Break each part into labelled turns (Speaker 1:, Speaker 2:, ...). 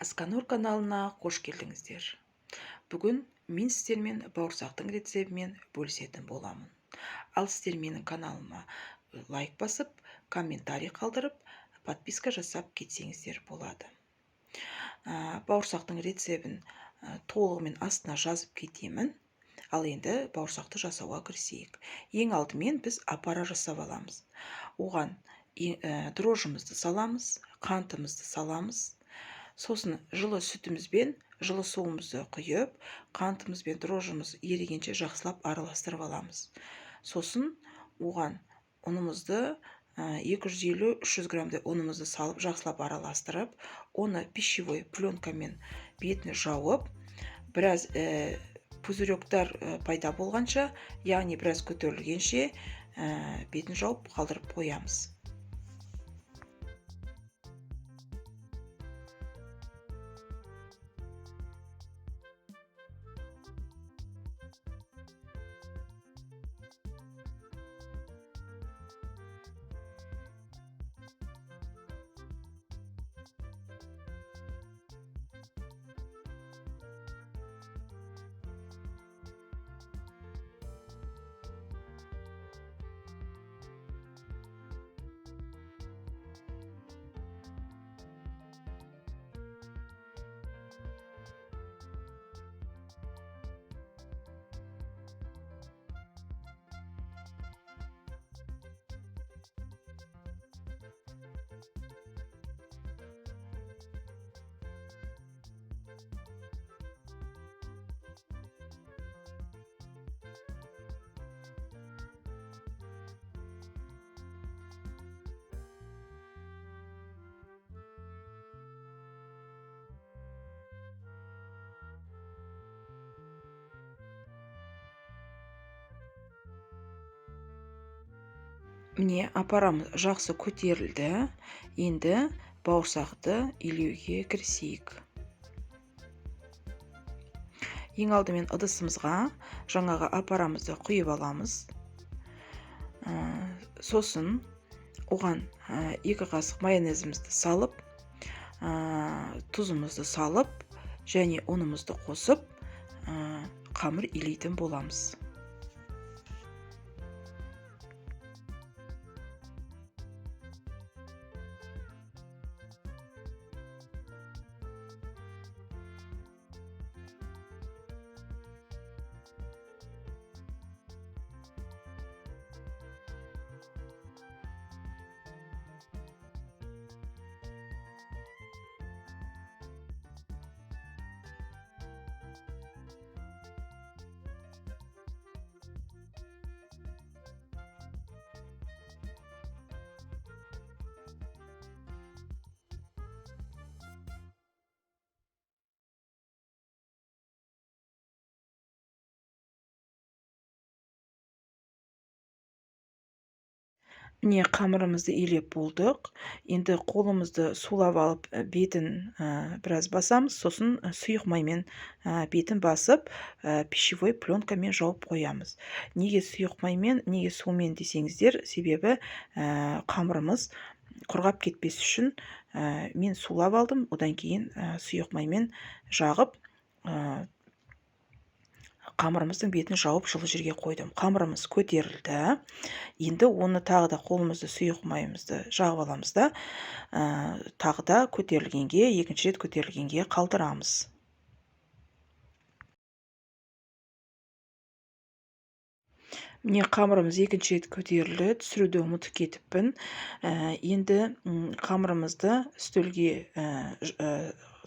Speaker 1: Асканур каналына қош келдіңіздер. Бүгін мен сіздермен бауырсақтың рецебімен бөлісетін боламын. Ал сіздер менің каналыма лайк басып, комментарий қалдырып, подписка жасап кетсеңіздер болады. Бауырсақтың рецебін толығымен астына жазып кетемін. Ал енді бауырсақты жасауға кірісейік. Ең алдымен біз апара жасап аламыз. Оған дрожжымызды саламыз, қантымызды саламыз. Сосын жылы сүтімізбен жылы суымызды құйып, қантымыз бен дрожжымыз ерігенше жақсылап араластырып аламыз. Сосын оған ұнымызды 250-300 граммдай ұнымызды салып, жақсылап араластырып, оны пищевой пленкамен бетін жауып, біраз пузыректар пайда болғанша, яғни біраз көтерілгенше бетін жауып қалдырып қоямыз. Міне апарамыз жақсы көтерілді. Енді бауырсақты илеуге кірісейік. Ең алдымен ыдысымызға жаңағы апарамызды құйып аламыз. Сосын оған 2 қасық майонезімізді салып, тұзымызды салып, және ұнымызды қосып, қамыр илейтін боламыз. Міне қамырымызды илеп болдық. Енді қолымызды сулап алып, бетін біраз басамыз, сосын сұйық маймен бетін басып, пищевой пленкамен жауып қоямыз. Неге сұйық маймен, неге сумен десеңіздер, себебі қамырымыз құрғап кетпес үшін мен сулап алдым, одан кейін сұйық маймен жағып, қамырымыздың бетін жауып жылы жерге қойдым. Қамырымыз көтерілді. Енді оны тағы да қолымызды сұйық майымызды жағып аламыз да, тағы да көтерілгенге, екінші рет көтерілгенге қалдырамыз. Міне қамырымыз екінші рет көтерілді, түсіруді ұмытып кетіппін. Енді қамырымызды үстелге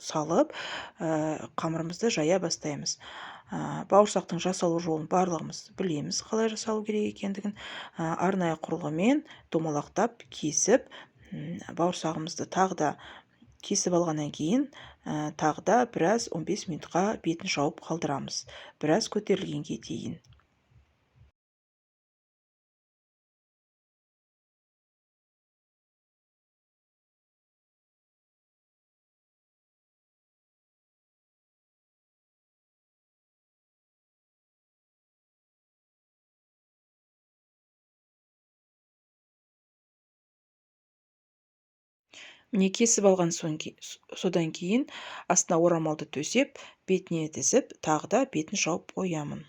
Speaker 1: салып, қамырымызды жая бастаймыз. Бауырсақтың жасалу жолын барлығымыз білеміз, қалай жасалу керек екендігін. Арнайы құрылғымен домалақтап кесіп, бауырсағымызды тағы да кесіп алғаннан кейін, тағы да біраз 15 минутқа бетін жауып қалдырамыз, біраз көтерілгенге дейін. міне кесіп алған содан кейін астына орамалды төсеп, бетіне тізіп, тағы да бетін жауып қоямын.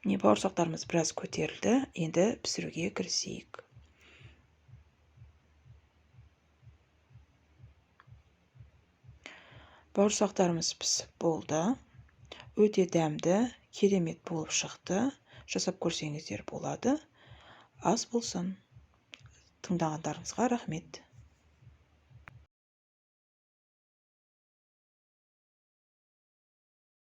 Speaker 1: Міне бауырсақтарымыз біраз көтерілді. Енді пісіруге кірісейік. Бауырсақтарымыз пісіп болды. Өте дәмді, керемет болып шықты. Жасап көрсеңіздер болады. Ас болсын. Тыңдағандарыңызға рахмет.